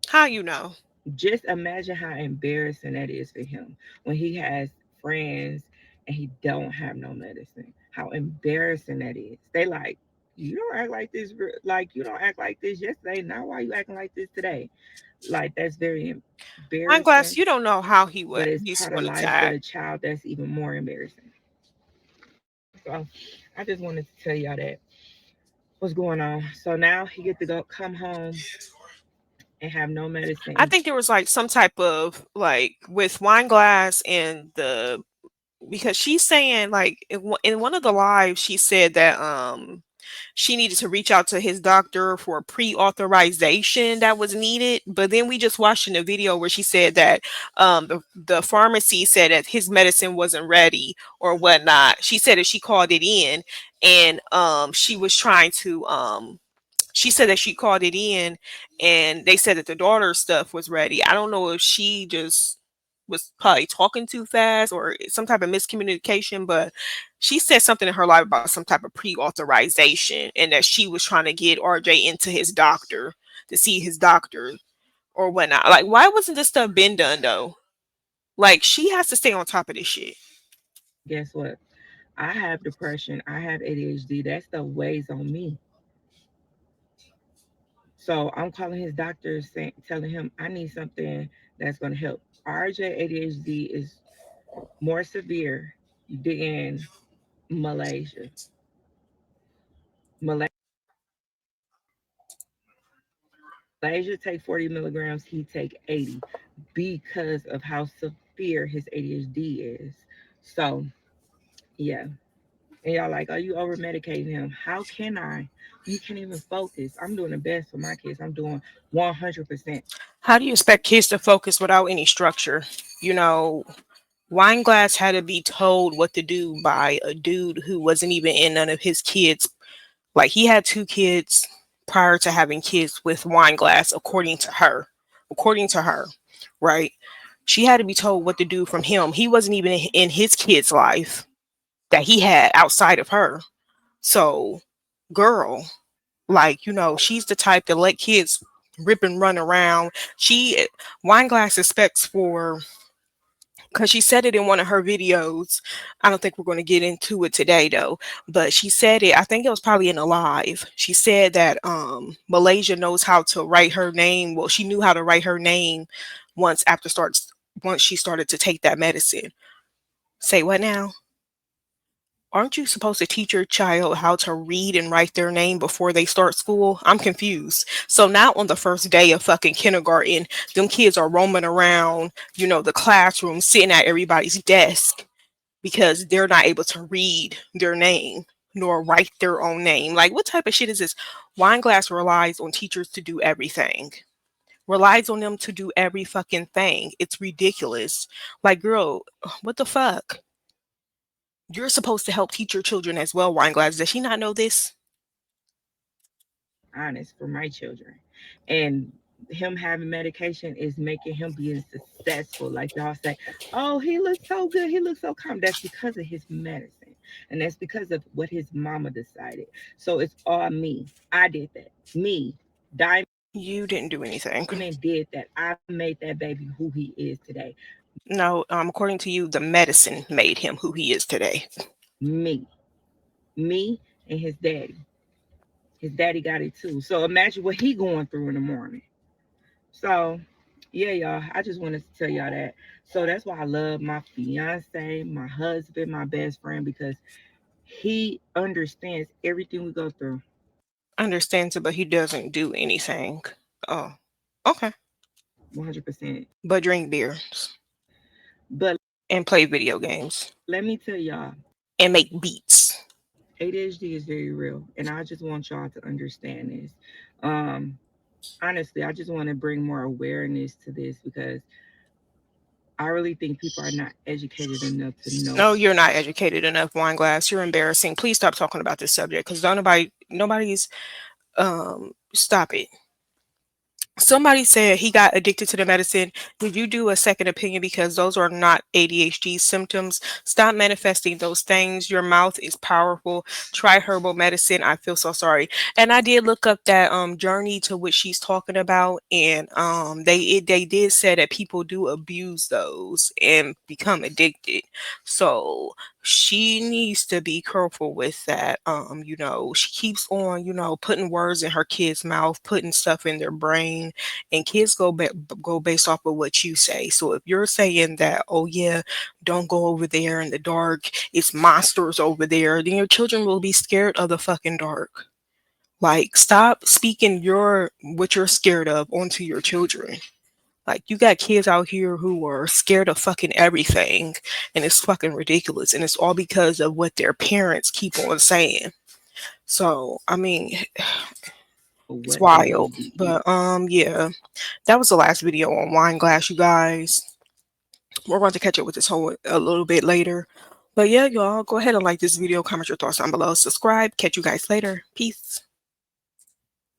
Speaker 1: How you know?
Speaker 2: Just imagine how embarrassing that is for him when he has friends and he don't have no medicine. How embarrassing that is. They like, you don't act like this, like you don't act like this yesterday. Now why you acting like this today? Like that's very
Speaker 1: Wine glass,
Speaker 2: embarrassing.
Speaker 1: you don't know how he
Speaker 2: But
Speaker 1: would
Speaker 2: it's
Speaker 1: he's
Speaker 2: part of
Speaker 1: going to
Speaker 2: life with
Speaker 1: act.
Speaker 2: a child. That's even more embarrassing. So I just wanted to tell y'all that what's going on. So now he get to go come home and have no
Speaker 1: I
Speaker 2: medicine.
Speaker 1: think there was like some type of like with wine glass and the because she's saying like in one of the lives she said that she needed to reach out to his doctor for pre-authorization that was needed, but then we just watched in a video where she said that the pharmacy said that his medicine wasn't ready or whatnot. She said that she called it in and she was trying to she said that she called it in and they said that the daughter's stuff was ready. I don't know if she just was probably talking too fast or some type of miscommunication, but she said something in her life about some type of pre-authorization and that she was trying to get RJ into his doctor to see his doctor or whatnot. Like, why wasn't this stuff been done though? Like, she has to stay on top of this shit.
Speaker 2: Guess what? I have depression. I have ADHD. That stuff weighs on me. So I'm calling his doctor, saying, telling him I need something that's going to help. RJ ADHD is more severe than Malaysia. Malaysia take 40 milligrams. He take 80 because of how severe his ADHD is. So yeah, and y'all like, are you over medicating him? How can I? You can't even focus. I'm doing the best for my kids. I'm doing 100%.
Speaker 1: How do you expect kids to focus without any structure? You know, Wineglass had to be told what to do by a dude who wasn't even in none of his kids. Like he had two kids prior to having kids with Wineglass, according to her. According to her, right? She had to be told what to do from him. He wasn't even in his kid's life that he had outside of her. So, girl, like, she's the type to let kids rip and run around. Wineglass expects for because she said it in one of her videos. I don't think we're going to get into it today though, but she said it, I think it was probably in a live. She said that Malaysia knows how to write her name. Well, she knew how to write her name once she started to take that medicine. Say what now? Aren't you supposed to teach your child how to read and write their name before they start school? I'm confused. So now on the first day of fucking kindergarten, them kids are roaming around, the classroom, sitting at everybody's desk because they're not able to read their name nor write their own name. Like, what type of shit is this? Wineglass relies on teachers to do everything. Relies on them to do every fucking thing. It's ridiculous. Like, girl, what the fuck? You're supposed to help teach your children as well, Wineglass. Does she not know this?
Speaker 2: Honest for my children. And him having medication is making him being successful. Like y'all say, oh, he looks so good. He looks so calm. That's because of his medicine. And that's because of what his mama decided. So it's all me. I did that. Me. Diamond
Speaker 1: You didn't do anything.
Speaker 2: did that. I made that baby who he is today.
Speaker 1: No, according to you, the medicine made him who he is today.
Speaker 2: Me. Me and his daddy. His daddy got it too. So imagine what he going through in the morning. So, yeah, y'all, I just wanted to tell y'all that. So that's why I love my fiance, my husband, my best friend, because he understands everything we go through.
Speaker 1: Understands it, but he doesn't do anything. Oh, okay.
Speaker 2: 100%.
Speaker 1: But drink beers
Speaker 2: But
Speaker 1: and play video games
Speaker 2: let me tell y'all,
Speaker 1: and make beats.
Speaker 2: ADHD is very real. And I just want y'all to understand this. Um, Honestly, I just want to bring more awareness to this because I really think people are not educated enough to know.
Speaker 1: No, you're not educated enough, Wineglass. You're embarrassing. Please stop talking about this subject because nobody's stop it. Somebody said he got addicted to the medicine. Did you do a second opinion? Because those are not ADHD symptoms. Stop manifesting those things. Your mouth is powerful. Try herbal medicine. I feel so sorry. And I did look up that journey to which she's talking about, and they did say that people do abuse those and become addicted. So she needs to be careful with that. She keeps on, putting words in her kids' mouth, putting stuff in their brain, and kids go based off of what you say. So if you're saying that, oh yeah, don't go over there in the dark, it's monsters over there, then your children will be scared of the fucking dark. Like, stop speaking your what you're scared of onto your children. Like, you got kids out here who are scared of fucking everything, and it's fucking ridiculous, and it's all because of what their parents keep on saying. So, I mean, it's
Speaker 2: What
Speaker 1: wild.
Speaker 2: ADD?
Speaker 1: But yeah, that was the last video on Wine Glass, you guys. We're going to catch up with this whole a little bit later. But yeah, y'all, go ahead and like this video, comment your thoughts down below, subscribe. Catch you guys later. Peace.